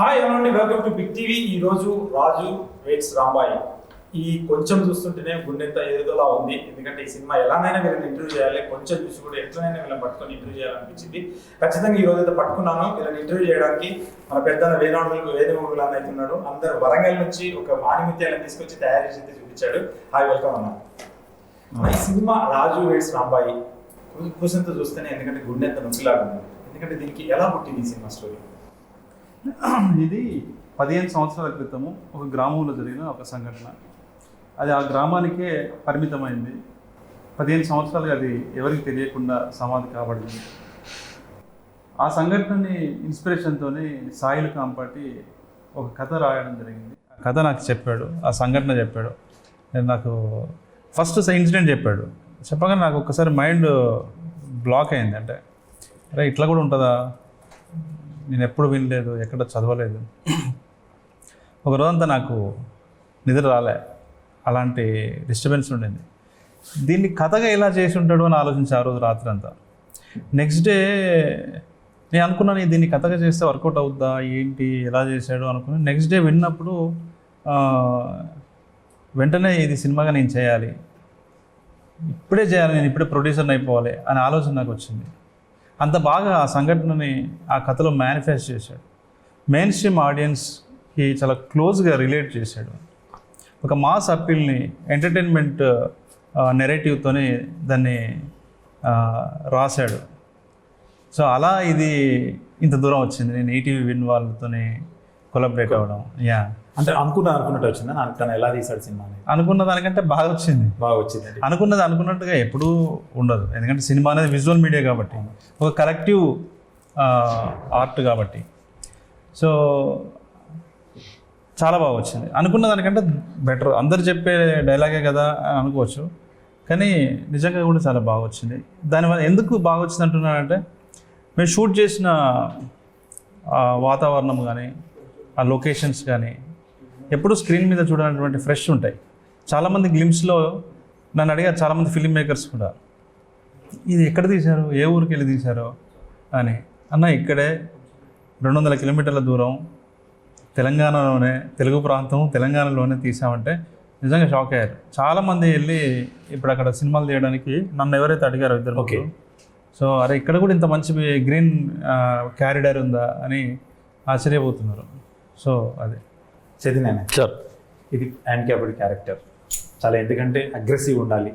Hi అనండి, welcome to big TV. ఈ రోజు రాజు వెయిట్స్ రాంబాయి. ఈ కొంచెం చూస్తుంటేనే గుండెంత ఏదోలా ఉంది. ఎందుకంటే ఈ సినిమా ఎలానైనా వీళ్ళని ఇంటర్వ్యూ చేయాలి, కొంచెం చూసి కూడా ఎట్లనైనా వీళ్ళని పట్టుకొని ఇంటర్వ్యూ చేయాలనిపించింది. ఖచ్చితంగా ఈ రోజు అయితే పట్టుకున్నాను. వీళ్ళని ఇంటర్వ్యూ చేయడానికి మన పెద్ద వేణుగులు అన్న అయితే ఉన్నాడు. అందరు వరంగల్ నుంచి ఒక మాణిముత్యాలను తీసుకొచ్చి తయారు చేసి చూపించాడు. హాయ్, వెల్కమ్ అన్న. ఈ సినిమా రాజు వెయిట్స్ రాంబాయి కూసంతో చూస్తేనే ఎందుకంటే గుండెంత నొప్పిలాగా ఉంది. ఎందుకంటే దీనికి ఎలా పుట్టింది ఈ సినిమా స్టోరీ? ఇది 15 సంవత్సరాల క్రితము ఒక గ్రామంలో జరిగిన ఒక సంఘటన. అది ఆ గ్రామానికే పరిమితమైంది. 15 సంవత్సరాలుగా అది ఎవరికి తెలియకుండా సమాధి కాబడింది. ఆ సంఘటనని ఇన్స్పిరేషన్తో సాయిల్ కాంపాటి ఒక కథ రాయడం జరిగింది. ఆ కథ నాకు చెప్పాడు, ఆ సంఘటన చెప్పాడు. నేను నాకు ఫస్ట్ ఇన్సిడెంట్ చెప్పాడు. చెప్పగానే నాకు ఒక్కసారి మైండ్ బ్లాక్ అయింది. అంటే అరే ఇట్లా కూడా ఉంటుందా, నేను ఎప్పుడు వినలేదు, ఎక్కడ చదవలేదు. ఒక రోజంతా నాకు నిద్ర రాలే, అలాంటి డిస్టర్బెన్స్ ఉండింది. దీన్ని కథగా ఎలా చేసి ఉంటాడు అని ఆలోచించి ఆ రోజు రాత్రి అంతా. నెక్స్ట్ డే నేను అనుకున్నాను దీన్ని కథగా చేస్తే వర్కౌట్ అవుద్దా ఏంటి, ఎలా చేశాడు అనుకుని నెక్స్ట్ డే విన్నప్పుడు వెంటనే ఇది సినిమాగా నేను చేయాలి, ఇప్పుడే చేయాలి, నేను ఇప్పుడే ప్రొడ్యూసర్ని అయిపోవాలి అనే ఆలోచన నాకు వచ్చింది. అంత బాగా ఆ సంఘటనని ఆ కథలో మేనిఫెస్ట్ చేశాడు. మెయిన్ స్ట్రీమ్ ఆడియన్స్కి చాలా క్లోజ్గా రిలేట్ చేశాడు. ఒక మాస్ అప్పీల్ని ఎంటర్టైన్మెంట్ నెరేటివ్తోనే దాన్ని రాశాడు. సో అలా ఇది ఇంత దూరం వచ్చింది. నేను ఈటీవీ విన్ వాళ్ళతోనే కొలాబరేట్ అవ్వడం. అంటే అనుకున్నట్టు వచ్చిందా? తను ఎలా తీశాడు సినిమా? అనుకున్న దానికంటే బాగా వచ్చింది. అనుకున్నది అనుకున్నట్టుగా ఎప్పుడూ ఉండదు. ఎందుకంటే సినిమా అనేది విజువల్ మీడియా కాబట్టి, ఒక కలెక్టివ్ ఆర్ట్ కాబట్టి. సో చాలా బాగా వచ్చింది. అనుకున్న దానికంటే బెటర్. అందరు చెప్పే డైలాగే కదా అని అనుకోవచ్చు, కానీ నిజంగా కూడా చాలా బాగా వచ్చింది. దానివల్ల ఎందుకు బాగా వచ్చింది అంటున్నానంటే, మేము షూట్ చేసిన వాతావరణం కానీ, ఆ లొకేషన్స్ కానీ ఎప్పుడు స్క్రీన్ మీద చూడాలన్నటువంటి ఫ్రెష్ ఉంటాయి. చాలామంది గ్లిమ్స్లో నన్ను అడిగారు, చాలామంది ఫిల్మ్ మేకర్స్ కూడా, ఇది ఎక్కడ తీశారు, ఏ ఊరికి వెళ్ళి తీశారో అని. అన్న ఇక్కడే 200 కిలోమీటర్ల దూరం తెలంగాణలోనే, తెలుగు ప్రాంతం తెలంగాణలోనే తీసామంటే నిజంగా షాక్ అయ్యారు. చాలామంది వెళ్ళి ఇప్పుడు అక్కడ సినిమాలు తీయడానికి నన్ను ఎవరైతే అడిగారో ఇద్దరు, ఓకే, సో అరే ఇక్కడ కూడా ఇంత మంచి గ్రీన్ క్యారిడార్ ఉందా అని ఆశ్చర్యపోతున్నారు. సో అదే చదివాను సార్. ఇది హ్యాండిక్యాప్డ్ క్యారెక్టర్ చాలా, ఎందుకంటే అగ్రెసివ్ ఉండాలి,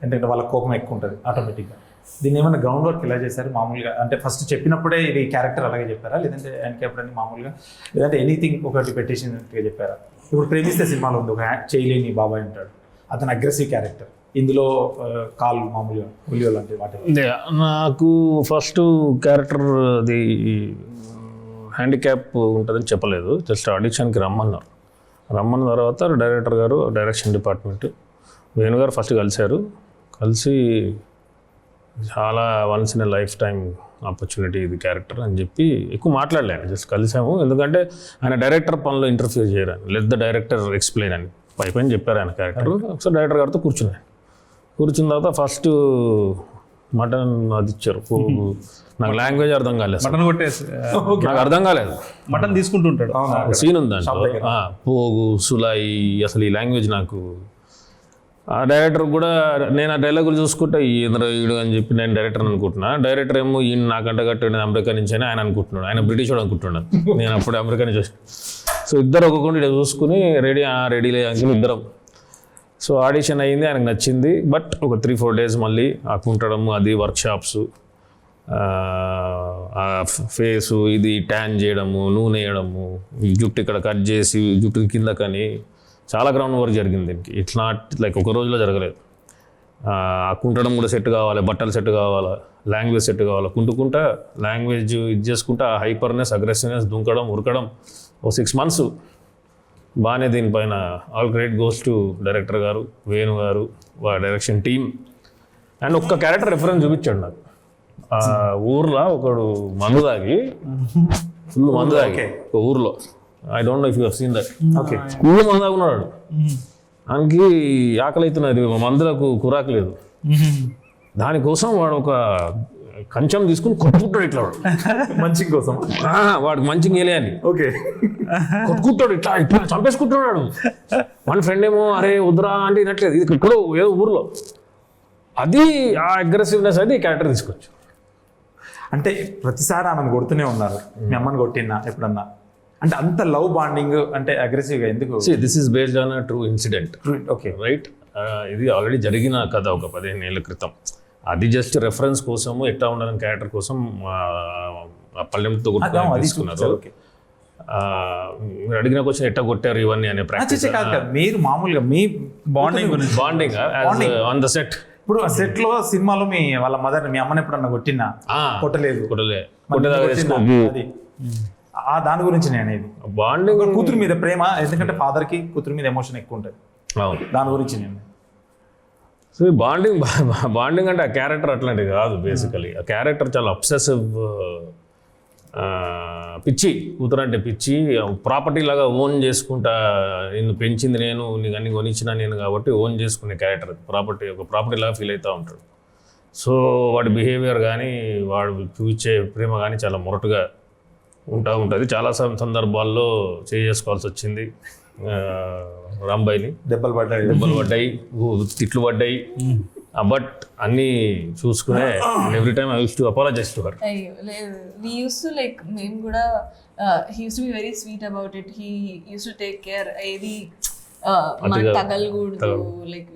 ఎందుకంటే వాళ్ళ కోపం ఎక్కువ ఉంటుంది ఆటోమేటిక్గా. దీన్ని ఏమైనా గ్రౌండ్ వర్క్ ఎలా చేశారు మామూలుగా? అంటే ఫస్ట్ చెప్పినప్పుడే ఇది క్యారెక్టర్ అలాగే చెప్పారా, లేదంటే హ్యాండిక్యాప్డ్ అని మామూలుగా, లేదంటే ఎనీథింగ్ ఒకటి పెట్టేసినట్టుగా చెప్పారా? ఇప్పుడు ప్రేమిస్తే సినిమాలో ఉంది, ఒక చేయలేని బాబాయ్ ఉంటాడు, అతను అగ్రెసివ్ క్యారెక్టర్. ఇందులో కాళ్ళు మామూలుగా ఉల్లియోలు అంటే వాటి. నాకు ఫస్ట్ క్యారెక్టర్ అది హ్యాండిక్యాప్ ఉంటుందని చెప్పలేదు. జస్ట్ ఆడిషన్కి రమ్మన్నారు. రమ్మన్న తర్వాత డైరెక్టర్ గారు, డైరెక్షన్ డిపార్ట్మెంట్, వేణు గారు ఫస్ట్ కలిసి చాలా once in a life time opportunity ఇది క్యారెక్టర్ అని చెప్పి ఎక్కువ మాట్లాడలేను. జస్ట్ కలిసాము. ఎందుకంటే ఆయన డైరెక్టర్ పనిలో ఇంటర్ఫియర్ చేయరు, లెట్ ద డైరెక్టర్ ఎక్స్ప్లెయిన్ అని పైపైన చెప్పారు ఆయన క్యారెక్టర్. సో డైరెక్టర్ గారితో కూర్చున్న తర్వాత ఫస్ట్ మటన్ అది ఇచ్చారు. నాకు లాంగ్వేజ్ అర్థం కాలేదు, మటన్ కొట్టేసి నాకు అర్థం కాలేదు. మటన్ తీసుకుంటుంటాడు, సీన్ ఉంది దాంట్లో, పోగు సులాయి, అసలు ఈ లాంగ్వేజ్ నాకు. ఆ డైరెక్టర్ కూడా నేను ఆ డైలాగులు చూసుకుంటే ఈడు అని చెప్పి నేను డైరెక్టర్ అనుకుంటున్నా. డైరెక్టర్ ఏమో ఈయన నాకంట కట్టాడు అమెరికా నుంచి అని ఆయన అనుకుంటున్నాడు, ఆయన బ్రిటిష్ వాడు అనుకుంటున్నాడు. నేను అప్పుడు అమెరికా నుంచి వచ్చి, సో ఇద్దరు ఒక్కొక్కటి చూసుకుని రెడీలే అనుకుని ఇద్దరం. సో ఆడిషన్ అయ్యింది, ఆయనకు నచ్చింది. బట్ ఒక 3-4 days మళ్ళీ ఆకుంటడం, అది వర్క్షాప్స్, ఫేసు ఇది ట్యాన్ చేయడము, నూనె వేయడము, జుట్టు ఇక్కడ కట్ చేసి జుట్టు కింద కానీ చాలా గ్రౌండ్ వర్క్ జరిగింది దీనికి. ఇట్స్ నాట్ లైక్ ఒక రోజులో జరగలేదు. కుంటడం కూడా సెట్ కావాలి, బట్టలు సెట్ కావాలా, లాంగ్వేజ్ సెట్ కావాలి. కుంటుకుంటా లాంగ్వేజ్ ఇది చేసుకుంటా హైపర్నెస్, అగ్రెసివ్నెస్, దుంకడం, ఉరకడం, ఓ 6 months బాగానే. దీనిపైన all credit goes to director గారు, వేణు గారు, డైరెక్షన్ టీమ్. అండ్ ఒక్క క్యారెక్టర్ రెఫరెన్స్ చూపించాడు నాకు. ఊర్లో ఒకడు మందు తాగి, ఫుల్ మందు తాగి ఒక ఊర్లో, I don't know if you have seen that. Okay, full మందు తాగున్నాడు. ఆయనకి ఆకలి అవుతున్నది, మందులకు కురాకు లేదు. దానికోసం వాడు ఒక కంచం తీసుకుని కొట్టుకుంటాడు ఇట్లా వాడు. మంచి కోసం. వాడికి మంచిగా వేయాలి ఓకే. కొట్టుకుంటాడు ఇట్లా ఇట్లా చంపేసుకుంటున్నాడు. మన ఫ్రెండ్ ఏమో అరే వద్దురా అంటే వినట్లేదు, ఇది ఇక్కడ ఏదో ఊర్లో. అది ఆ అగ్రెసివ్నెస్ అది ఈ క్యారెక్టర్ తీసుకోవచ్చు. అంటే ప్రతిసారి ఆమెను కొడుతూనే ఉన్నారు, మీ అమ్మని కొట్టినా ఎప్పుడన్నా, అంటే అంత లవ్ బాండింగ్ అంటే అగ్రెసివ్గా ఎందుకు? This is based on true incident. Okay right, ఇది ఆల్రెడీ జరిగిన కథ ఒక 15 ఏళ్ళ క్రితం. అది జస్ట్ రెఫరెన్స్ కోసము ఎట్లా ఉండాలని క్యారెక్టర్ కోసం ఆ పల్లెంతో తీసుకున్నారు. మీరు అడిగిన క్వశ్చన్ ఎట్లా కొట్టారు ఇవన్నీ అనే ప్రాక్టీస్ కాదు, మీరు మామూలుగా మీ బాండింగ్ ఆన్ ద సెట్. ఇప్పుడు ఆ సెట్ లో సినిమాలో మీ వాళ్ళ మదర్ మీ అమ్మని ఎప్పుడన్నా కొట్టినా? కొట్టలేదు. అది దాని గురించి నేను అనేది బాండింగ్, కూతురు మీద ప్రేమ, ఎందుకంటే ఫాదర్ కి కూతురు మీద ఎమోషన్ ఎక్కువ ఉంటుంది, దాని గురించి నేను. సో బాండింగ్ అంటే ఆ క్యారెక్టర్ అట్లాంటిది కాదు. బేసికలీ ఆ క్యారెక్టర్ చాలా అబ్సెసివ్, పిచ్చి, కూతురు అంటే పిచ్చి, ప్రాపర్టీ లాగా ఓన్ చేసుకుంటా, నిన్ను పెంచింది నేను, నీకు అన్ని కొనిచ్చిన నేను కాబట్టి ఓన్ చేసుకునే క్యారెక్టర్. ఒక ప్రాపర్టీ లాగా ఫీల్ అవుతూ ఉంటాడు. సో వాడి బిహేవియర్ కానీ వాడు చూపించే ప్రేమ కానీ చాలా మొరటుగా ఉంటుంది. చాలా సందర్భాల్లో చేసుకోవాల్సి వచ్చింది రాంబాయిని. దెబ్బలు పడ్డాయి, తిట్లు పడ్డాయి, బట్ అన్నీ చూసుకునే every time I use to apologise to her. We used to like మేము కూడా he used to be very sweet about it. He used to take care. ఏది మన తగలకూడదు, లైక్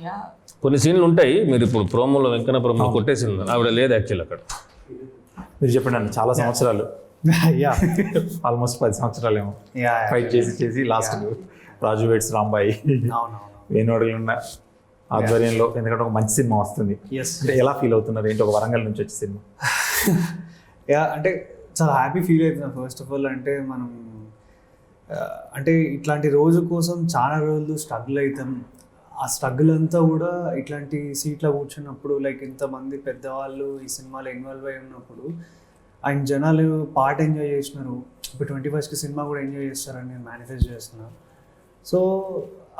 యా. కొన్ని సీన్లు ఉంటాయి, మీరు ఇప్పుడు ప్రోమోలో వెంకన్న ప్రోమోలో కొట్టే సీన్ ఆవిడ లేదు యాక్చువల్ అక్కడ. మీరు చెప్పండి అండి, చాలా సంవత్సరాలు, ఆల్మోస్ట్ 10 సంవత్సరాలు ఏమో ఫైట్ చేసి లాస్ట్ రాజు వెడ్స్ రాంబాయి వేణుగోడులు ఉన్న ఆధ్వర్యంలో, ఎందుకంటే ఒక మంచి సినిమా వస్తుంది. అంటే ఎలా ఫీల్ అవుతున్నారు ఏంటి, ఒక వరంగల్ నుంచి వచ్చే సినిమా? అంటే చాలా హ్యాపీ ఫీల్ అవుతున్నాను. ఫస్ట్ ఆఫ్ ఆల్ అంటే మనం అంటే ఇట్లాంటి రోజు కోసం చాలా రోజులు స్ట్రగుల్ అవుతాం. ఆ స్ట్రగుల్ అంతా కూడా ఇట్లాంటి సీట్లో కూర్చున్నప్పుడు, లైక్ ఇంతమంది పెద్దవాళ్ళు ఈ సినిమాలో ఇన్వాల్వ్ అయి ఉన్నప్పుడు, ఆయన జనాలు పాట ఎంజాయ్ చేసినారు. ఇప్పుడు 21st సినిమా కూడా ఎంజాయ్ చేస్తారని నేను మేనిఫెస్ట్ చేస్తున్నాను. సో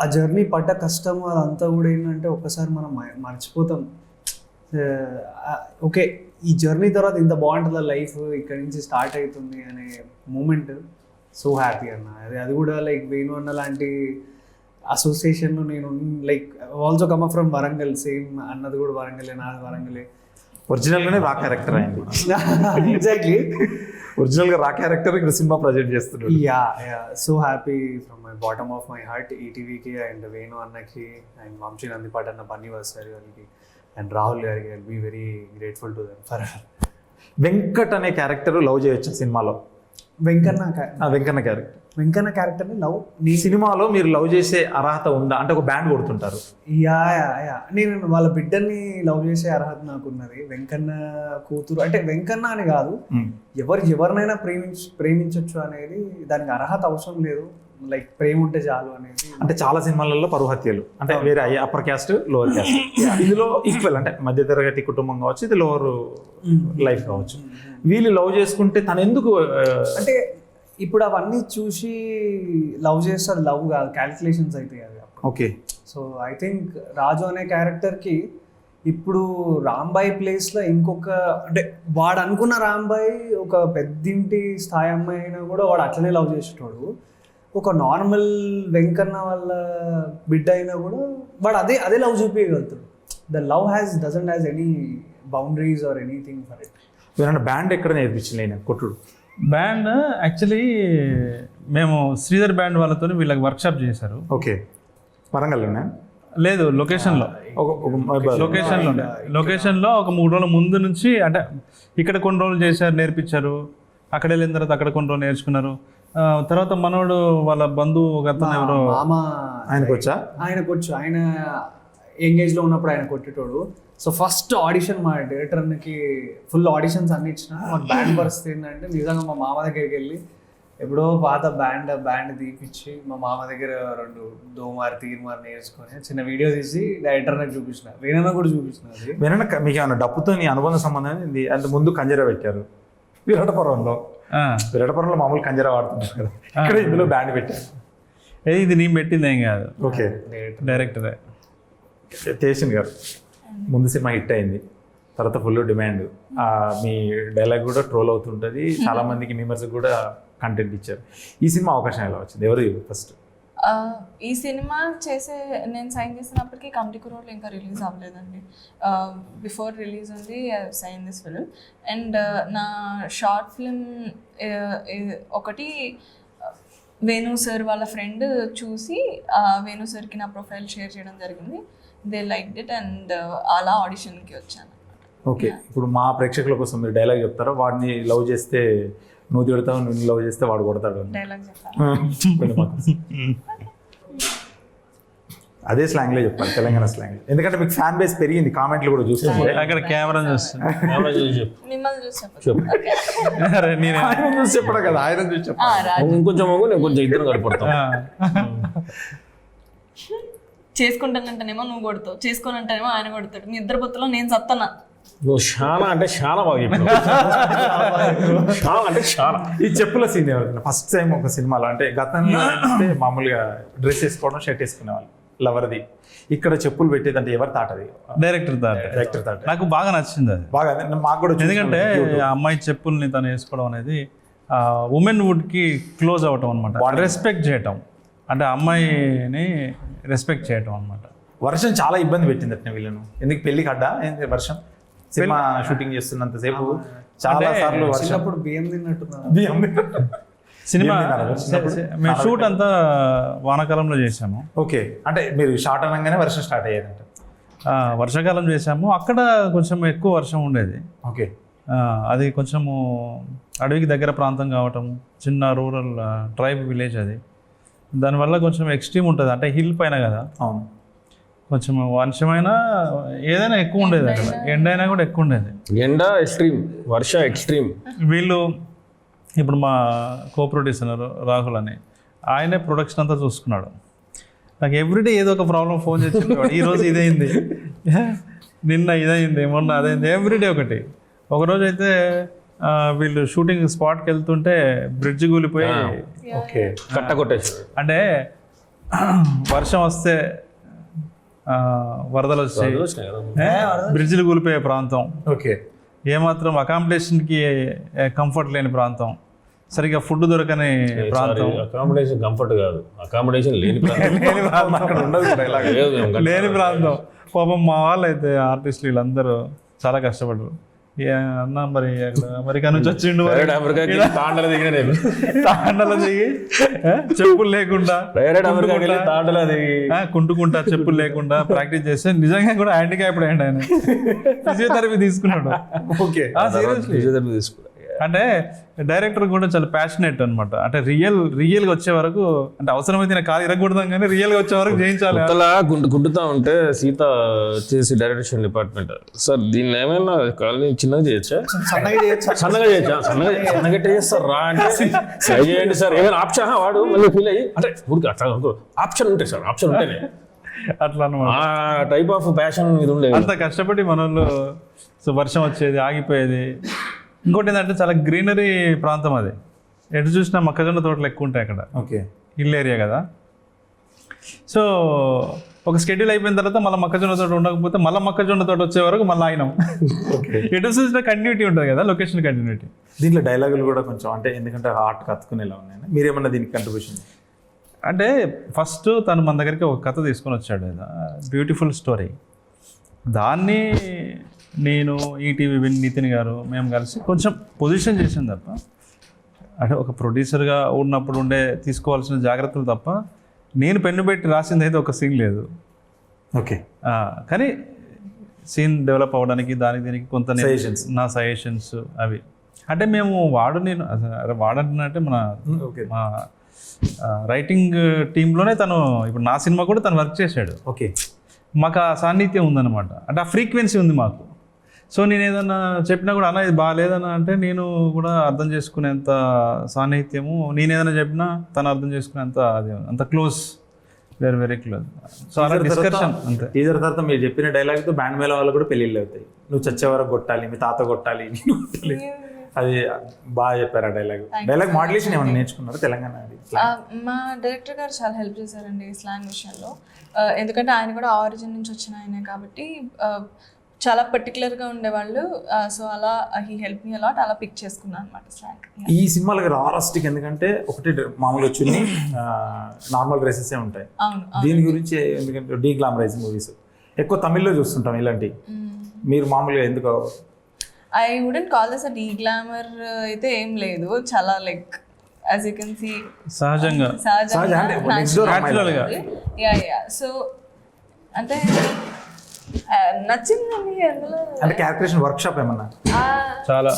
ఆ జర్నీ పడ్డ కష్టం అదంతా కూడా ఏంటంటే ఒక్కసారి మనం మర్చిపోతాం. ఓకే, ఈ జర్నీ తర్వాత ఇంత బాగుంటుందా లైఫ్, ఇక్కడ నుంచి స్టార్ట్ అవుతుంది అనే మూమెంట్ సో హ్యాపీ అన్న. అది కూడా లైక్ వేణు అన్న లాంటి అసోసియేషన్లో నేను, like also come from Warangal, same అన్నది కూడా వరంగలే, నాది వరంగలే. ఒరిజినల్గానే రా క్యారెక్టర్ అయింది. ఎగ్జాక్ట్లీ ఒరిజినల్గా రా క్యారెక్టర్ ఇక్కడ సినిమా ప్రజెంట్ చేస్తున్నాడు. Yeah so happy from my bottom of my heart ఈటీవీకి అండ్ వేణు అన్నకి అండ్ వంశీ నందిపాటి అన్న, బన్నీవాస్ గారి వాళ్ళకి అండ్ రాహుల్ గారికి. I will be very grateful to them for. Venkat అనే క్యారెక్టర్ లవ్ చేయొచ్చు సినిమాలో? వెంకన్న క్యారెక్టర్ని లవ్ ఈ సినిమాలో మీరు లవ్ చేసే అర్హత ఉందా? అంటే ఒక బ్యాండ్ కొడుతుంటారు. యా నేను వాళ్ళ బిడ్డని లవ్ చేసే అర్హత నాకు ఉన్నది. వెంకన్న కూతురు అంటే వెంకన్న అని కాదు, ఎవరినైనా ప్రేమించవచ్చు అనేది దానికి అర్హత అవసరం లేదు. లైక్ ప్రేమ ఉంటే చాలు అనేది. అంటే చాలా సినిమాలలో పరువు హత్యలు, అంటే వేరే అప్పర్ క్యాస్ట్ లోవర్ క్యాస్ట్, ఇందులో ఈక్వల్, అంటే మధ్యతరగతి కుటుంబం కావచ్చు, ఇది లోవర్ లైఫ్ కావచ్చు. వీళ్ళు లవ్ చేసుకుంటే తను ఎందుకు, అంటే ఇప్పుడు అవన్నీ చూసి లవ్ చేస్తే అది లవ్ కాదు, క్యాల్కులేషన్స్ అవుతాయి అవి. ఓకే. సో ఐ థింక్ రాజు అనే క్యారెక్టర్కి ఇప్పుడు రాంబాయి ప్లేస్లో ఇంకొక, అంటే వాడు అనుకున్న రాంబాయి ఒక పెద్దింటి స్థాయి అమ్మాయి అయినా కూడా వాడు అట్లనే లవ్ చేసేటోడు. ఒక నార్మల్ వెంకన్న వాళ్ళ బిడ్డ అయినా కూడా వాడు అదే లవ్ చూపించగలుగుతాడు. The love doesn't has any boundaries or anything for it. ఏమైనా బ్యాండ్ ఎక్కడ నేర్పించింది ఆయన కొట్టుడు? బ్యాండ్ యాక్చువల్లీ మేము శ్రీధర్ బ్యాండ్ వాళ్ళతో వీళ్ళకి వర్క్షాప్ చేశారు. ఓకే. వరంగల్లోనే? లేదు, లొకేషన్లో ఒక 3 రోజుల ముందు నుంచి, అంటే ఇక్కడ కొన్ని రోజులు చేశారు, నేర్పించారు. అక్కడ వెళ్ళిన తర్వాత అక్కడ కొన్ని రోజులు నేర్చుకున్నారు. తర్వాత మనోడు వాళ్ళ బంధువు ఒక అతను ఎవరో మామ, ఆయనకొచ్చు ఆయన ఎంగేజ్లో ఉన్నప్పుడు ఆయన కొట్టేటోడు. సో ఫస్ట్ ఆడిషన్ మా డైరెక్టర్కి ఫుల్ ఆడిషన్స్ అన్ని ఇచ్చిన. మాకు బ్యాండ్ పరిస్థితి ఏంటంటే నిజంగా మా మామ దగ్గరికి వెళ్ళి ఎప్పుడో పాత బ్యాండ్ తీపిచ్చి మా మామ దగ్గర 2 దోమారు తీర్మారు నేర్చుకొని చిన్న వీడియో తీసి డైరెక్టర్కి చూపించిన. వేణన్న కూడా చూపించిన. అది వేణన్న మీకు ఏమన్నా డప్పుతో నీ అనుబంధ సంబంధం ఉంది? అంటే ముందు కంజర పెట్టారు విరాటపురంలో మామూలు కంజర వాడుతున్నారు కదా, ఇక్కడ ఇందులో బ్యాండ్ పెట్టారు. ఇది నేను పెట్టింది ఏం కాదు. ఓకే. డైరెక్టరే తేషన్ గారు. ముందు సినిమా హిట్ అయింది, తర్వాత ఫుల్ డిమాండ్. మీ డైలాగ్ కూడా ట్రోల్ అవుతుంటుంది, చాలా మందికి మెంబర్స్ కూడా కంటెంట్ ఇచ్చారు. ఈ సినిమా అవకాశం ఎలా వచ్చింది? ఎవరు ఫస్ట్? ఈ సినిమా నేను సైన్ చేసినప్పటికీ కమిటీ కుర్రోళ్ళు ఇంకా రిలీజ్ అవ్వలేదండి. బిఫోర్ రిలీజ్ ఉంది సైన్ దిస్ ఫిలిం. అండ్ నా షార్ట్ ఫిల్మ్ ఒకటి వేణు సార్ వాళ్ళ ఫ్రెండ్ చూసి వేణు సార్కి నా ప్రొఫైల్ షేర్ చేయడం జరిగింది. దే లైక్ ఇట్ అండ్ అలా ఆడిషన్కి వచ్చాను. ఓకే, ఇప్పుడు మా ప్రేక్షకుల కోసం మీరు డైలాగ్ చెప్తారా? వాడిని లవ్ చేస్తే నువ్వు తిడతావు, నువ్వు లవ్ చేస్తే వాడు కొడతాడు. డైలాగ్ చెప్పాలి. అదే స్లాంగ్లో చెప్పాలి, తెలంగాణ స్లాంగ్. ఎందుకంటే మీకు ఫ్యాన్ బేస్ పెరిగింది, కామెంట్లు కూడా చూస్తుంటే. అక్కడ కెమెరా చూస్తుంది. మిమ్మల్ని చూసి చెప్పండి. ఆయన చూసి చెప్పడం కదా, ఆయన చూసి చెప్పాలి. ఇంకొంచెం నేను కొంచెం ఇద్దరు కనపడతాం. చేసుకుంటానంటేనేమో నువ్వు కొడతావు, చేసుకోనంటేనేమో ఆయన కొడతాడు. మీ ఇద్దరు పొత్తులో నేను సత్తనా. నువ్వు చాలా అంటే చాలా బాగా చెప్పావు. చాలా అంటే చాలా. ఈ చెప్పుల సీన్ ఎవరైనా ఫస్ట్ టైం ఒక సినిమాలో, అంటే గతంలో అంటే మామూలుగా డ్రెస్ వేసుకోవడం, షర్ట్ వేసుకునేవాళ్ళు లవర్ది. ఇక్కడ చెప్పులు పెట్టేదంటే ఎవరి తాటది? డైరెక్టర్ తాట. నాకు బాగా నచ్చింది అది. బాగా మాకు కూడా. ఎందుకంటే ఆ అమ్మాయి చెప్పుల్ని తను వేసుకోవడం అనేది ఉమెన్ వుడ్కి క్లోజ్ అవ్వటం అనమాట, రెస్పెక్ట్ చేయటం, అంటే అమ్మాయిని రెస్పెక్ట్ చేయటం అనమాట. వర్షం చాలా ఇబ్బంది పెట్టింది అట్నే వీళ్ళను. ఎందుకు పెళ్లికి అడ్డా ఏంటి వర్షం? సినిమా షూటింగ్ చేస్తున్నంతసేపు చాలా సార్లు వర్షం. బియ్యం తిన్నట్టున్నా. సినిమా మేము షూట్ అంతా వానాకాలంలో చేసాము. ఓకే, అంటే మీరు షార్ట్ అనగానే వర్షం స్టార్ట్ అయ్యేదంట. వర్షాకాలం చేసాము, అక్కడ కొంచెం ఎక్కువ వర్షం ఉండేది. ఓకే, అది కొంచెము అడవికి దగ్గర ప్రాంతం కావటం, చిన్న రూరల్ ట్రైబ్ విలేజ్ అది. దానివల్ల కొంచెం ఎక్స్ట్రీమ్ ఉంటుంది, అంటే హిల్ పైన కదా. అవును, కొంచెం వర్షమైనా ఏదైనా ఎక్కువ ఉండేది, అక్కడ ఎండ అయినా కూడా ఎక్కువ ఉండేది. ఎండ ఎక్స్ట్రీమ్, వర్ష ఎక్స్ట్రీమ్. వీళ్ళు ఇప్పుడు మా కో ప్రొడ్యూసర్ రాహుల్ అని, ఆయనే ప్రొడక్షన్ అంతా చూసుకున్నాడు. నాకు ఎవ్రీడే ఏదో ఒక ప్రాబ్లం ఫోన్ చేసి, ఈరోజు ఇదైంది, నిన్న ఇదైంది, మొన్న అదైంది, ఎవ్రీడే ఒకటి. ఒకరోజు అయితే వీళ్ళు షూటింగ్ స్పాట్కి వెళ్తుంటే బ్రిడ్జ్ కూలిపోయి ఓకే కట్ట కొట్టేసి, అంటే వర్షం వస్తే వరదలు వచ్చాయి, బ్రిడ్జ్లు కూలిపోయే ప్రాంతం, ఓకే, ఏమాత్రం అకామిడేషన్కి కంఫర్ట్ లేని ప్రాంతం, సరిగ్గా ఫుడ్ దొరకని ప్రాంతం. అకామిడేషన్ కంఫర్ట్ కాదు, అకామిడేషన్ లేని లేని ప్రాంతం. పాపం మా వాళ్ళు అయితే ఆర్టిస్టులు వీళ్ళందరూ చాలా కష్టపడ్డారు. అన్న మరి అమెరికా నుంచి వచ్చిండు, తాండల దిగి చెప్పులు లేకుండా కుంటుకుంటా చెప్పులు లేకుండా ప్రాక్టీస్ చేస్తే నిజంగా కూడా హ్యాండిక్యాప్డ్ అయ్యండి ఆయన. ఫిజియోథెరపీ తీసుకున్నాడు. ఓకే, ఫిజియోథెరపీ తీసుకున్నాడు. అంటే డైరెక్టర్ కూడా చాలా ప్యాషనేట్ అనమాట. అంటే రియల్గా వచ్చే వరకు, అంటే అవసరమైతే నా కాలు ఇరగకూడదాం కానీ రియల్గా వచ్చే వరకు చేయించాలి. అలా గుంటుతా ఉంటే సీత చేసి డైరెక్షన్ డిపార్ట్మెంట్, సార్ దీన్ని ఏమైనా కాలనీ చిన్నగా చేయొచ్చా, సన్నగా చేస్తారు రా అంటే ట్రై చేయండి సార్, ఏమైనా ఆప్షన్ వాడు మళ్ళీ ఫీల్ అయ్యి, అంటే ఊరికి అట్లా ఆప్షన్ ఉంటాయి సార్, ఆప్షన్ ఉంటేనే అట్లా అనమాట. ఆ టైప్ ఆఫ్ ప్యాషన్ ఇది ఉండే. అంత కష్టపడి మన వాళ్ళు. సో వర్షం వచ్చేది, ఆగిపోయేది. ఇంకోటి ఏంటంటే చాలా గ్రీనరీ ప్రాంతం అది, ఎటు చూసినా మొక్కజొన్న తోటలు ఎక్కువ ఉంటాయి అక్కడ. ఓకే, హిల్ ఏరియా కదా. సో ఒక స్కెడ్యూల్ అయిపోయిన తర్వాత మళ్ళీ మొక్కజొన్న తోట ఉండకపోతే మళ్ళీ మొక్కజొన్న తోట వచ్చే వరకు మళ్ళీ ఆయనం. ఎటు చూసినా కంటిన్యూటీ ఉంటుంది కదా, లొకేషన్ కంటిన్యూటీ. దీంట్లో డైలాగులు కూడా కొంచెం, అంటే ఎందుకంటే హార్ట్ కత్తుకునేలా ఉన్నాయి. మీరేమన్నా దీనికి కంట్రిబ్యూషన్? అంటే ఫస్ట్ తను మన దగ్గరికి ఒక కథ తీసుకొని వచ్చాడు కదా, బ్యూటిఫుల్ స్టోరీ. దాన్ని నేను, ఈటీవీ నితిన్ గారు మేము కలిసి కొంచెం పొజిషన్ చేసాం తప్ప, అంటే ఒక ప్రొడ్యూసర్గా ఉన్నప్పుడు తీసుకోవాల్సిన జాగ్రత్తలు తప్ప నేను పెన్ను పెట్టి రాసింది అయితే ఒక సీన్ లేదు. ఓకే, కానీ సీన్ డెవలప్ అవ్వడానికి దీనికి కొంత నా సజెషన్స్ అవి. అంటే మేము వాడంటే మా రైటింగ్ టీంలోనే తను, ఇప్పుడు నా సినిమా కూడా తను వర్క్ చేశాడు. ఓకే, మాకు ఆ సాన్నిధ్యం ఉందన్నమాట, అంటే ఆ ఫ్రీక్వెన్సీ ఉంది మాకు. సో నేను ఏదన్నా చెప్పినా కూడా, అన్న ఇది బాగాలేదన్నా అంటే నేను కూడా అర్థం చేసుకునేంత సాన్నిహిత్యము, నేను ఏదైనా చెప్పినా తను అర్థం చేసుకునేంత అది, అంత క్లోజ్, వెరీ క్లోజ్. సో అలా డిస్కషన్ అంతే. టీజర్ తర్వాత మీరు చెప్పిన డైలాగ్తో బ్యాండ్ మేళ వాళ్ళు కూడా పెళ్ళిళ్ళు అవుతాయి. నువ్వు చచ్చే వరకు కొట్టాలి, మీ తాత కొట్టాలి, అది బాగా చెప్పారు. ఆ డైలాగ్ మాడ్యులేషన్ ఏమైనా నేర్చుకున్నారు తెలంగాణ? మా డైరెక్టర్ గారు చాలా హెల్ప్ చేశారండి స్లాంగ్ విషయంలో. ఎందుకంటే ఆయన కూడా ఆరిజిన్ నుంచి వచ్చిన ఆయనే కాబట్టి చాలా పర్టికులర్గా ఉండేవాళ్ళు. సో అలా హీ హెల్ప్ మీ అలాట్, అలా పిక్ చేసుకున్నాను అనమాట స్లాంగ్. ఈ సినిమాలకి రారస్టిక్ ఎందుకంటే ఒకటి మామూలుగా చున్ని నార్మల్ డ్రెస్సెస్ ఉంటాయి. అవును. దీని గురించి ఎందుకంటే డీగ్లామరైజ్ మూవీస్ ఎక్కువ తమిళ్లో చూస్తుంటాం ఇలాంటివి. మీరు మామూలుగా ఎందుకు? I wouldn't call this a deglamour అయితే ఏం లేదు, చాలా like as you can see సహజంగా సహజ అంటే next door అమ్మాయిలు. యా సో అంటే నచ్చిందండి అందులో. అంటే క్యారెక్టరేషన్ వర్క్ షాప్ ఏమన్నా? చాలా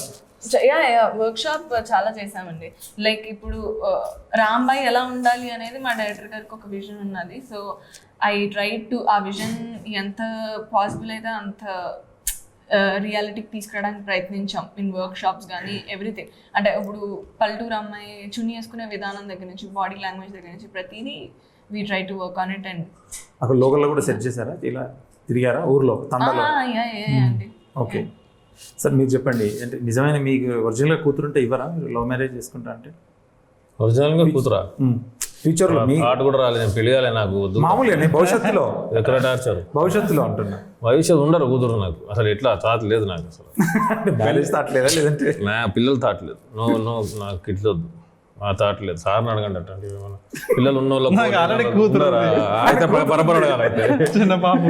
వర్క్ షాప్ చాలా చేసామండి. లైక్ ఇప్పుడు రాంబాయ్ ఎలా ఉండాలి అనేది మా డైరెక్టర్ గారికి ఒక విజన్ ఉన్నది. సో ఐ ట్రై టు ఆ విజన్ ఎంత పాసిబుల్ అయితే అంత రియాలిటీకి తీసుకురావడానికి ప్రయత్నించాం ఇన్ వర్క్ షాప్స్ కానీ ఎవ్రీథింగ్. అంటే ఇప్పుడు పల్లెటూరు అమ్మాయి చున్నీ వేసుకునే విధానం దగ్గర నుంచి బాడీ లాంగ్వేజ్ దగ్గర నుంచి ప్రతిదీ we try to work on it. And అక్కడ లోకల్లో కూడా సెట్ చేశారా? ఇలా తిరిగారా ఊర్లో తండలో? అండి. ఓకే సార్, మీరు చెప్పండి. అంటే నిజమైన మీకు ఒరిజినల్గా కూతురుంటే ఇవ్వరా? మీరు లవ్ మ్యారేజ్ చేసుకుంటా అంటే? ఒరిజినల్గా కూతురా? ఫ్యూచర్లో మీ ఆట కూడా రాలేదు, పెళ్లి కాలే నాకు. వద్దు మామూలుగా భవిష్యత్తులో ఎక్కడ టార్చర్? భవిష్యత్తులో అంటున్నా. భవిష్యత్తు ఉండరు కూతురు నాకు అసలు. ఎట్లా తాత లేదు నాకు అసలు. మ్యారేజ్ తాట్లేదా? లేదంటే నా పిల్లలు తాటలేదు. నో నో, నాకు ఇట్లా వద్దు, ఆ తాటలేదు. సార్ని అడగండి అట్లాంటి ఏమన్నా. పిల్లలు ఉన్న already కూతురు అయితే పరపర అడగాలి. అయితే చిన్న పాప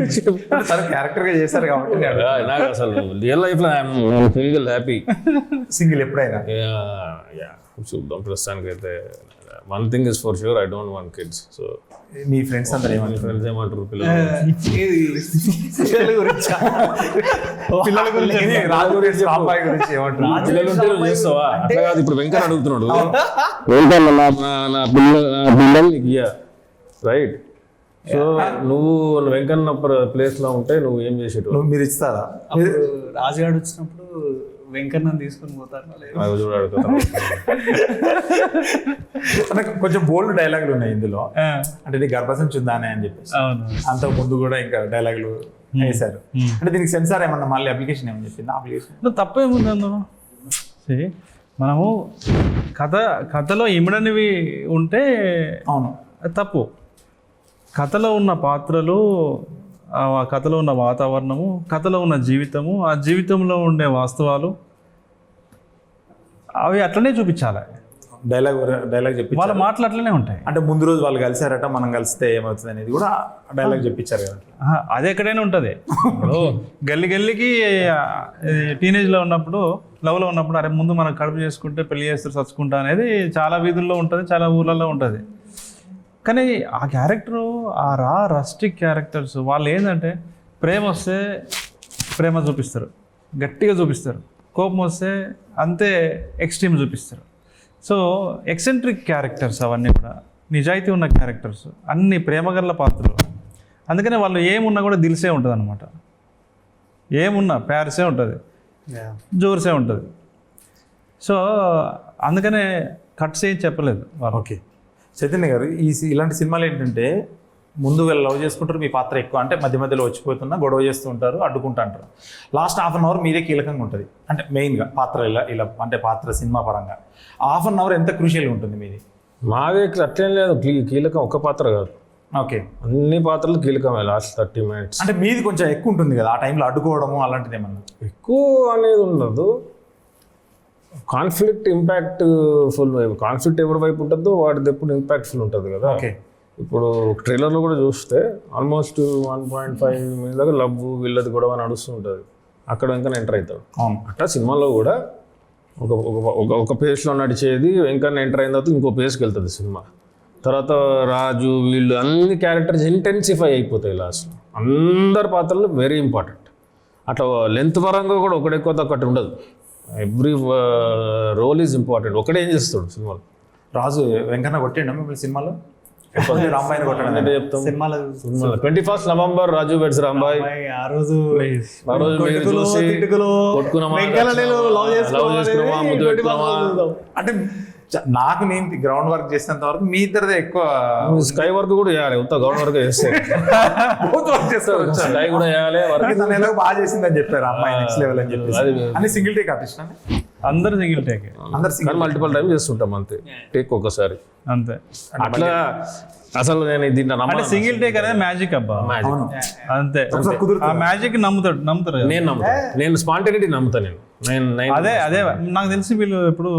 తన క్యారెక్టర్గా చేశారు కాబట్టి నాకు అసలు రియల్ లైఫ్లో సింగిల్ హ్యాపీ. సింగిల్ ఎప్పుడైనా? చూద్దాం. ప్రస్తుతానికి అయితే one thing is for sure, I don't want kids. So me friends అందరూ ఏమని? ఫ్రెండ్స్ ఏమంటారు? పిల్లల గురించి రాజు గురించి రాంబాయ్ గురించి ఏమంటారు? పిల్లలు ఉంటే నువ్వు చేస్తావా? అట్లా కాదు, ఇప్పుడు వెంకన్న అడుగుతున్నాడు. వెంకన్న నా పిల్లలు నీకు ఇయ్య, రైట్? సో నువ్వు వెంకన్న ప్లేస్ లో ఉంటే నువ్వు ఏం చేసేటప్పుడు? మీరు ఇస్తారా? రాజుగాడు వచ్చినప్పుడు వెంకన్న తీసుకొని పోతారు. అది చూడు అడుగుతా. కొంచెం బోల్డ్ డైలాగులు ఉన్నాయి ఇందులో. అంటే నీ గర్భసంచి ఉందానే అని చెప్పేసి అంత ముందు కూడా ఇంకా డైలాగులు వేశారు. అంటే దీనికి సెన్సార్ ఏమన్నా మళ్ళీ అప్లికేషన్ ఏమని చెప్పింది? అప్లికేషన్ తప్పేముంది అందులో? మనము కథలో ఇమిడనివి ఉంటే అవును, అది తప్పు. కథలో ఉన్న పాత్రలు, ఆ కథలో ఉన్న వాతావరణము, కథలో ఉన్న జీవితము, ఆ జీవితంలో ఉండే వాస్తవాలు అవి అట్లనే చూపించాలి. డైలాగ్ చెప్పి వాళ్ళ మాటలు అట్లనే ఉంటాయి. అంటే ముందు రోజు వాళ్ళు కలిసారట, మనం కలిస్తే ఏమవుతుంది అనేది కూడా డైలాగ్ చెప్పించారు కదా. అది ఎక్కడైనా ఉంటుంది. ఇప్పుడు గల్లికి టీనేజ్లో ఉన్నప్పుడు, లవ్లో ఉన్నప్పుడు, అరే ముందు మనం కడుపు చేసుకుంటే పెళ్లి చేస్తారు చచ్చుకుంటా అనేది చాలా వీధుల్లో ఉంటుంది, చాలా ఊర్లలో ఉంటుంది. కానీ ఆ క్యారెక్టరు, ఆ రస్టిక్ క్యారెక్టర్స్ వాళ్ళు ఏంటంటే ప్రేమ వస్తే ప్రేమ చూపిస్తారు, గట్టిగా చూపిస్తారు. కోపం వస్తే అంతే ఎక్స్ట్రీమ్ చూపిస్తారు. సో ఎక్సెంట్రిక్ క్యారెక్టర్స్ అవన్నీ కూడా, నిజాయితీ ఉన్న క్యారెక్టర్స్, అన్ని ప్రేమగల్ల పాత్రలు. అందుకనే వాళ్ళు ఏమున్నా కూడా దిల్సే ఉంటుంది అనమాట. ఏమున్నా ప్యారిసే ఉంటుంది, జోర్సే ఉంటుంది. సో అందుకనే కట్స్ ఏం చెప్పలేదు వాళ్ళు. ఓకే చైతన్య గారు, ఇలాంటి సినిమాలు ఏంటంటే ముందు వీళ్ళు లవ్ చేసుకుంటారు, మీ పాత్ర ఎక్కువ అంటే మధ్య మధ్యలో వచ్చిపోతున్నా గొడవ చేస్తూ ఉంటారు, అడ్డుకుంటూ అంటారు. లాస్ట్ హాఫ్ అన్ అవర్ మీదే కీలకంగా ఉంటుంది. అంటే మెయిన్గా పాత్ర ఇలా అంటే పాత్ర సినిమా పరంగా హాఫ్ అన్ అవర్ ఎంత క్రూషియల్గా ఉంటుంది మీది? మాదే అట్లేం లేదు, కీలకం ఒక్క పాత్ర కాదు, ఓకే అన్ని పాత్రలు కీలకమే లాస్ట్ 30 minutes. అంటే మీది కొంచెం ఎక్కువ ఉంటుంది కదా ఆ టైంలో, అడ్డుకోవడము అలాంటిది ఏమన్నా? ఎక్కువ అనేది ఉండదు. Conflict impact full. కాన్ఫ్లిక్ట్ ఎవరి వైపు ఉంటుందో వాటిది ఎప్పుడు ఇంపాక్ట్ఫుల్ ఉంటుంది కదా. ఓకే ఇప్పుడు ట్రైలర్లో కూడా చూస్తే ఆల్మోస్ట్ 1.5 minutes దాకా లవ్ వీళ్ళది గొడవ నడుస్తూ ఉంటుంది. అక్కడ వెంకన్న ఎంటర్ అవుతాడు. అవును, అట్లా సినిమాలో కూడా ఒక పేజ్లో నడిచేది వెంకన్న ఎంటర్ అయిన తర్వాత ఇంకో పేజ్కి వెళ్తుంది సినిమా. తర్వాత రాజు వీళ్ళు అన్ని క్యారెక్టర్స్ ఇంటెన్సిఫై అయిపోతాయి లాస్ట్. అందరి పాత్రలు వెరీ ఇంపార్టెంట్. అట్లా లెంత్ పరంగా కూడా ఒకటి ఎక్కువ తక్కువ ఉండదు. Every role is important. ఒకటే ఏం చేస్తాడు సినిమాలో. రాజు వెంకన్న కొట్టిండా మిమ్మల్ని సినిమాలో? రాంబాయిని కొట్టడం అంటే చెప్తాం సినిమాలో 21st November రాజు వెడ్స్ రాంబాయ్. ఆ రోజు మీరు చూసి కొట్టుకున్నామా, లవ్ చేసుకున్నామా, ముద్దు పెట్టుకున్నామా. అంటే నాకు నేను గ్రౌండ్ వర్క్ చేసినంత వరకు మీ ఇద్దరిదే ఎక్కువ. స్కై వర్క్ కూడా చేయాలి, ఉత్త గ్రౌండ్ వర్క్ చేస్తే స్కై కూడా చేయాలి. వర్క్ బాగా చేసిందని చెప్పారు అమ్మాయి నెక్స్ట్ లెవెల్ అని చెప్పి. అని సింగిల్ టేక్ ఆర్టిస్ట్ అండి. అందరు సింగిల్ టేక్ కానీ మల్టిపుల్ టైం చేస్తుంటాం అంతే, టేక్ ఒకసారి అంతే. అట్లా అసలు నేను దీంట్లో అంటే నమ్మను. సింగిల్ టేక్ అనేది మ్యాజిక్ అబ్బా, అంతే. ఆ మ్యాజిక్ నమ్ముతారు కదా. నేను నమ్ముతా, నేను స్పాంటేనిటీ నమ్ముతా. నేను అదే అదే నాకు తెలిసి వీళ్ళు ఇప్పుడు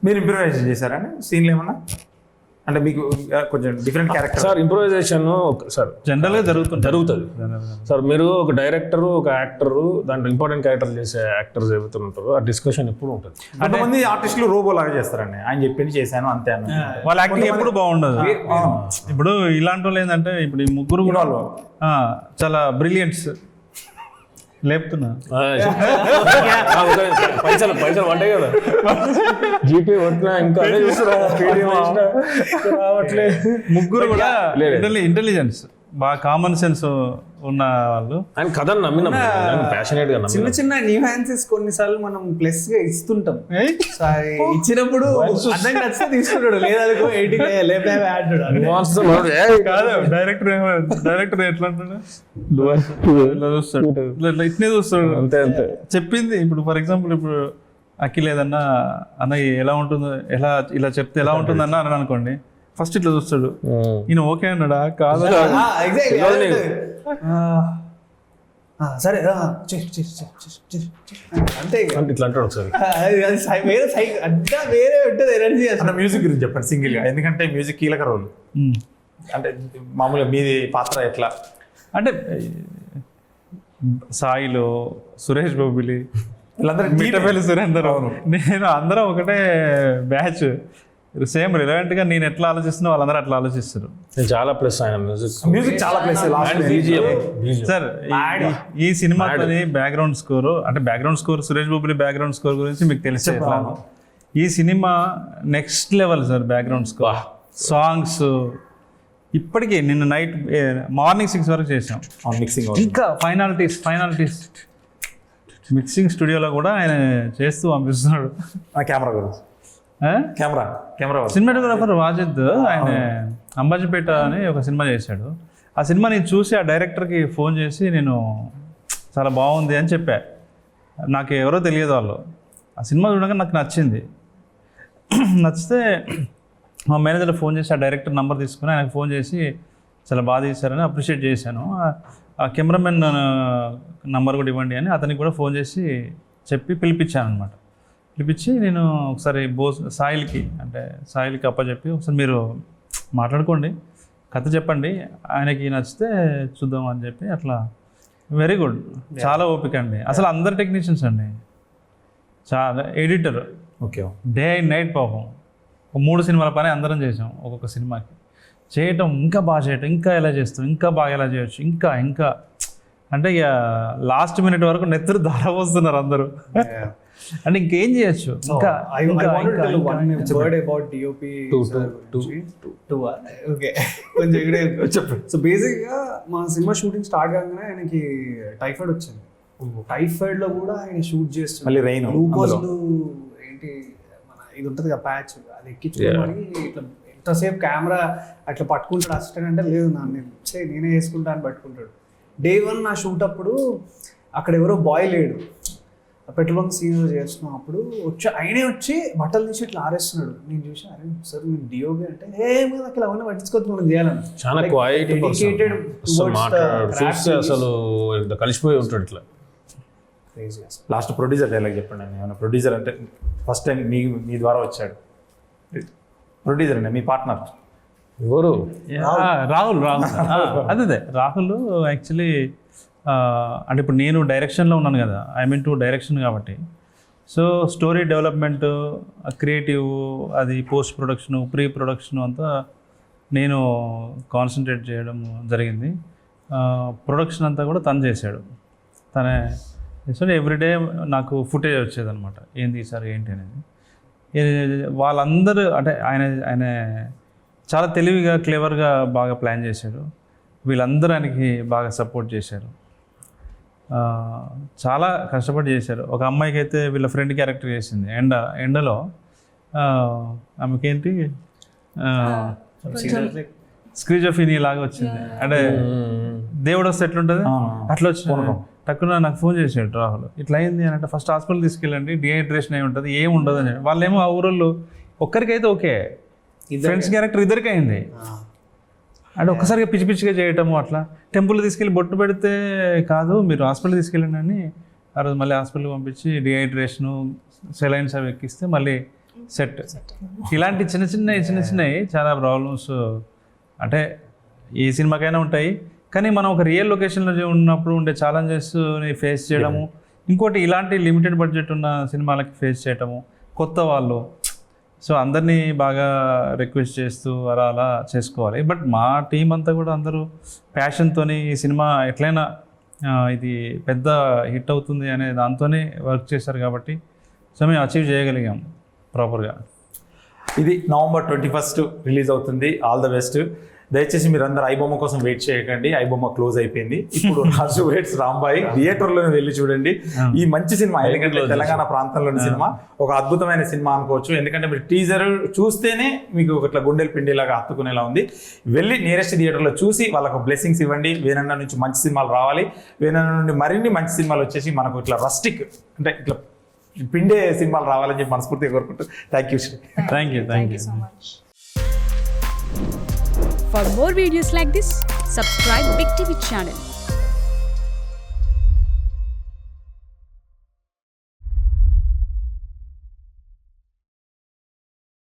మీరు ఇంప్రూవైజేషన్ చేశారని సీన్లు ఏమన్నా? అంటే మీకు కొంచెం different character. Sir improvisation sir general గా జరుగుతుంది. సార్ మీరు ఒక డైరెక్టర్, ఒక యాక్టర్, దాంట్లో ఇంపార్టెంట్ క్యారెక్టర్ చేసే యాక్టర్స్ ఏవైతే ఉంటారో ఆ డిస్కషన్ ఎప్పుడు ఉంటుంది. కొంతమంది ఆర్టిస్టులు రోబో లాగా చేస్తారండి, ఆయన చెప్పింది చేశాను అంతే అన్న. వాళ్ళ యాక్టింగ్ ఎప్పుడు బాగుండదు. ఇప్పుడు ఇలాంటి వాళ్ళు ఏంటంటే ఇప్పుడు ఈ ముగ్గురు కూడా చాలా బ్రిలియంట్స్ లేపుతున్నా. పైసలు పడ్డాయి కదా, జీపే కొట్టినా ఇంకా అదే చూస్తున్నా, రావట్లే. ముగ్గురు కూడా ఇంటెలిజెన్స్, బాగా కామన్ సెన్స్ ఉన్న వాళ్ళు. ఆయన కథను నమ్మినాం, ప్యాషనేట్ గా చిన్న నమ్మినాం. చిన్న న్యూహాన్సెస్ కొన్నిసార్లు మనం ప్లస్ గా ఇస్తుంటాం. ఇచ్చినప్పుడు అర్థం నచ్చితే తీసుకుంటాడు, లేదా 80 కాదు డైరెక్టర్ ఎట్లా అంటాడు, ఇట్లా చూస్తాడు, ఇట్లా ఇట్నే చూస్తాడు. అంతే అంతే చెప్పింది ఇప్పుడు ఫర్ ఎగ్జాంపుల్ ఇప్పుడు అఖిల్ ఏదన్నా అన్న ఎలా ఉంటుందో, ఇలా చెప్తే ఎలా ఉంటుందన్న అని అనుకోండి, ఫస్ట్ ఇట్లా చూస్తాడు, ఈయన ఓకే అన్నాడా కాదా, సరే అంతే. ఇట్లా అంటాడు ఒకసారి. వేరే ఉంటుంది ఎనర్జీ. అసలు మ్యూజిక్ గురించి చెప్పండి సింగిల్ గా, ఎందుకంటే మ్యూజిక్ కీలక రోల్. అంటే మామూలుగా మీది పాత్ర ఎట్లా అంటే సాయిలో సురేష్ బాబులి, మిట్టపల్లి సురేందర్, నేను అందరం ఒకటే బ్యాచ్, సేమ్ రిలవెంట్ గా నేను ఎట్లా ఆలోచిస్తున్నా వాళ్ళందరూ అట్లా ఆలోచిస్తారు. నేను చాలా ప్లస్ ఆయన మ్యూజిక్ చాలా ప్లస్. సార్ ఈ సినిమా బ్యాక్గ్రౌండ్ స్కోర్, అంటే background score Suresh బాబులి background score గురించి మీకు తెలిసే, ఈ cinema next level sir. Background score, songs ఇప్పటికీ నిన్న నైట్ మార్నింగ్ 6 వరకు చేసాం మిక్సింగ్. ఇంకా ఫైనాలిటీస్ మిక్సింగ్ స్టూడియోలో కూడా ఆయన చేస్తూ పంపిస్తున్నాడు. కెమెరా గురించి, కెమెరా సినిమాటోగ్రాఫర్ వాజిద్, ఆయన అంబాజీపేట అని ఒక సినిమా చేశాడు. ఆ సినిమా నేను చూసి ఆ డైరెక్టర్కి ఫోన్ చేసి నేను చాలా బాగుంది అని చెప్పా. నాకు ఎవరో తెలియదు వాళ్ళు. ఆ సినిమా చూడగా నాకు నచ్చింది. నచ్చితే మా మేనేజర్ ఫోన్ చేసి ఆ డైరెక్టర్ నెంబర్ తీసుకుని ఆయనకు ఫోన్ చేసి చాలా బాగా తీశారని అప్రిషియేట్ చేశాను. ఆ కెమెరామెన్ నంబర్ కూడా ఇవ్వండి అని అతనికి కూడా ఫోన్ చేసి చెప్పి పిలిపించాను అనమాట. పిలిపించి నేను ఒకసారి సాయిల్కి అప్పచెప్పి ఒకసారి మీరు మాట్లాడుకోండి, కథ చెప్పండి, ఆయనకి నచ్చితే చూద్దాం అని చెప్పి అట్లా. వెరీ గుడ్, చాలా ఓపిక అండి. అసలు అందరు టెక్నీషియన్స్ అండి, చాలా editor, okay, day and night పాపం. 3 సినిమాల పని అందరం చేసాం. ఒక్కొక్క సినిమాకి చేయటం, ఇంకా బాగా చేయటం, ఇంకా ఎలా చేస్తాం, ఇంకా బాగా ఎలా చేయొచ్చు, ఇంకా అంటే ఇక లాస్ట్ మినిట్ వరకు నెత్తురు ధారపోస్తున్నారు అందరూ. అంటే ఇంకేం చేయొచ్చు. ఇంకా చెప్పండి. సో బేసిక్గా మా సినిమా షూటింగ్ స్టార్ట్ కాగానే ఆయనకి టైఫాయిడ్ వచ్చింది. టైఫాయిడ్ లో కూడా ఆయన షూట్ చేస్తుంది. గ్లూకోజ్లు ఏంటి మన ఇది ఉంటుంది కదా ప్యాచ్, అది ఎక్కించుకొని ఇట్లా ఎంతసేపు కెమెరా అట్లా పట్టుకుంటాడు. అసిస్టెంట్ అంటే లేదు నేనే వేసుకుంటా అని పట్టుకుంటాడు. Day 1 నా షూట్ అప్పుడు అక్కడ ఎవరో బాయ్ లేడు, పెట్రోల్ బంక్ సీన్ చేస్తున్నాం. అప్పుడు ఆయనే వచ్చి బట్టలు తీసి ఇట్లా ఆరేస్తున్నాడు. నేను చూసి అరే సార్ మీరు డిఓపి అంటే ఏమో నాకు ఇలా అవన్నీ పట్టించుకోవచ్చు, మనం చేయాలని. చాలా అసలు కలిసిపోయి ఉంటాడు ఇట్లా. లాస్ట్ ప్రొడ్యూసర్ డైలాగ్ చెప్పండి. ఏమన్నా ప్రొడ్యూసర్ అంటే ఫస్ట్ టైం మీ ద్వారా వచ్చాడు ప్రొడ్యూసర్ అండి, మీ పార్ట్నర్ ఎవరు? రాహుల్. అదే రాహుల్ యాక్చువల్లీ అంటే ఇప్పుడు నేను డైరెక్షన్లో ఉన్నాను కదా, ఐ మీన్ టు డైరెక్షన్ కాబట్టి. సో స్టోరీ డెవలప్మెంట్, క్రియేటివ్, అది పోస్ట్ ప్రొడక్షన్, ప్రీ ప్రొడక్షన్ అంతా నేను కాన్సన్ట్రేట్ చేయడం జరిగింది. ప్రొడక్షన్ అంతా కూడా తను చేశాడు. తనే చేశాడు. ఎవ్రీడే నాకు ఫుటేజ్ వచ్చేదన్నమాట, ఏం తీశారు ఏంటి అనేది. వాళ్ళందరూ అంటే ఆయన చాలా తెలివిగా క్లెవర్గా బాగా ప్లాన్ చేశాడు. వీళ్ళందరూ ఆయనకి బాగా సపోర్ట్ చేశారు, చాలా కష్టపడి చేశారు. ఒక అమ్మాయికి అయితే వీళ్ళ ఫ్రెండ్ క్యారెక్టర్ చేసింది ఎండలో. ఆమెకేంటి స్క్రీజోఫీనియా లాగా వచ్చింది, అంటే దేవుడు వస్తే ఎట్లుంటుంది అట్లా వచ్చింది. టక్కున నాకు ఫోన్ చేసాడు రాహుల్, ఇట్లా అయింది అని అంటే ఫస్ట్ హాస్పిటల్ తీసుకెళ్ళండి, డిహైడ్రేషన్ అయి ఉంటుంది, ఏం ఉండదు అని చెప్పి. వాళ్ళేమో ఆ ఊరోళ్ళు ఒక్కరికైతే ఓకే, ఫ్రెండ్స్ క్యారెక్టర్ ఇద్దరికి అయింది. అంటే ఒక్కసారిగా పిచ్చి పిచ్చిగా చేయటము, అట్లా టెంపుల్ తీసుకెళ్ళి బొట్టు పెడితే కాదు మీరు హాస్పిటల్ తీసుకెళ్ళండి అని ఆ రోజు మళ్ళీ హాస్పిటల్కి పంపించి డిహైడ్రేషను సెలైన్స్ అవి ఎక్కిస్తే మళ్ళీ సెట్. ఇలాంటి చిన్న చిన్నవి చాలా ప్రాబ్లమ్స్ అంటే ఏ సినిమాకైనా ఉంటాయి, కానీ మనం ఒక రియల్ లొకేషన్లో ఉన్నప్పుడు ఉండే ఛాలెంజెస్ని ఫేస్ చేయడము, ఇంకోటి ఇలాంటి లిమిటెడ్ బడ్జెట్ ఉన్న సినిమాలకి ఫేస్ చేయటము, కొత్త వాళ్ళు, సో అందరినీ బాగా రిక్వెస్ట్ చేస్తూ అలా చేసుకోవాలి. బట్ మా టీం అంతా కూడా అందరూ ప్యాషన్తో ఈ సినిమా ఎట్లయినా ఇది పెద్ద హిట్ అవుతుంది అనే దాంతోనే వర్క్ చేశారు కాబట్టి సో మేము అచీవ్ చేయగలిగాం ప్రాపర్గా. ఇది November 21st రిలీజ్ అవుతుంది. All the best. దయచేసి మీరందరూ ఐబొమ్మ కోసం వెయిట్ చేయకండి, ఐబొమ్మ క్లోజ్ అయిపోయింది. ఇప్పుడు రాజు వెయిట్స్ రాంబాయి థియేటర్లోనే వెళ్ళి చూడండి ఈ మంచి సినిమా. ఎందుకంటే తెలంగాణ ప్రాంతంలోని సినిమా ఒక అద్భుతమైన సినిమా అనుకోవచ్చు. ఎందుకంటే మీరు టీజర్ చూస్తేనే మీకు ఇట్లా గుండెలు పిండిలాగా హత్తుకునేలా ఉంది. వెళ్ళి నియరెస్ట్ థియేటర్లో చూసి వాళ్ళకు బ్లెస్సింగ్స్ ఇవ్వండి. వేనన్న నుంచి మంచి సినిమాలు రావాలి, వేనన్న నుండి మరిన్ని మంచి సినిమాలు వచ్చేసి మనకు ఇట్లా రస్టిక్ అంటే ఇట్లా పిండే సినిమాలు రావాలని చెప్పి మనస్ఫూర్తిగా కోరుకుంటూ thank you. Thank you so much. For more videos like this, subscribe Big TV channel.